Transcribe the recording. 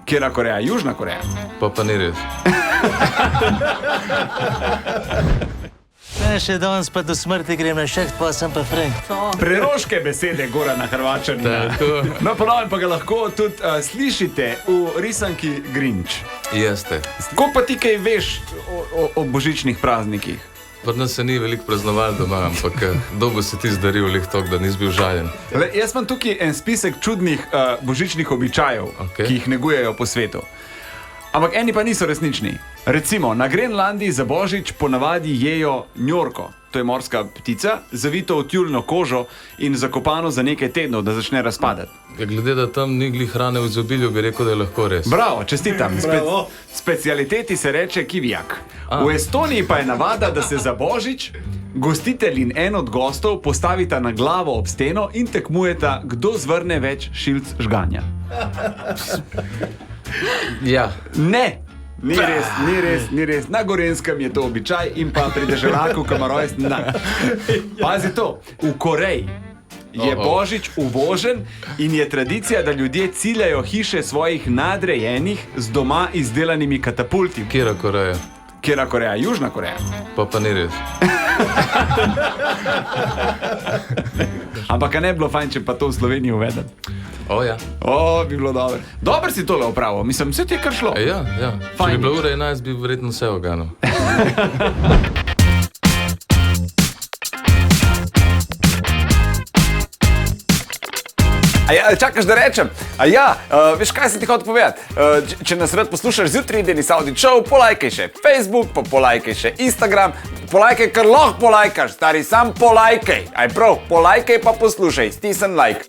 Kjera Koreja? Južna Koreja. Pa ni res. Ne, še danes pa do smrti grem na šeht, pa sem pa frej. Preroške besede gora na Hrvačanina. Tako. No, ponovim pa ga lahko tudi slišite v risanki Grinch. Jeste. Kako pa ti kaj veš o božičnih praznikih? Pri nas se ni veliko praznovali doma, ampak dobo se ti zdaril lih tok, da nisi bil žaljen. Jaz imam tukaj en spisek čudnih božičnih običajev, Okay. ki jih negujejo po svetu. Ampak eni pa niso resnični. Recimo, na Grenlandiji za božič ponavadi jejo njorko. To je morska ptica, zavito v tjuljno kožo in zakopano za nekaj tednov, da začne razpadati. Glede, da tam ni glih hrane v izobilju, bi rekel, da je lahko res. Bravo, čestitam. Specialiteti se reče kivijak. V Estoniji pa je navada, da se za božič gostitelj in en od gostov postavita na glavo ob steno in tekmujeta, kdo zvrne več šilc žganja. Ja. Ne! Ni res, ni res, ni res. Na Gorenskem je to običaj in pa pri deželaku, ki ima rojstni dan. Pazi to, v Koreji je božič uvožen in je tradicija, da ljudje ciljajo hiše svojih nadrejenih z doma izdelanimi katapulti. Kjera Koreja? Kjera Koreja? Južna Koreja. Pa ni res. Ampak ne bi bilo fajn, če pa to v Sloveniji uvedem. Ja. Bi bilo dobro. Dobro si tole opravil, mislim, vse ti je kar šlo. Ja. Če Fajn. bi bilo ura 11, bi verjetno vse oganil. Čakaš, da rečem? Veš, kaj sem ti hotel povedati? Če nas rad poslušaš zjutraj, Denis Audić Show, polajkaj še Facebook, pa polajkaj še Instagram, polajkaj, kar lahko polajkaš, stari, sam polajkaj. Aj prav, polajkaj pa poslušaj, stisni like.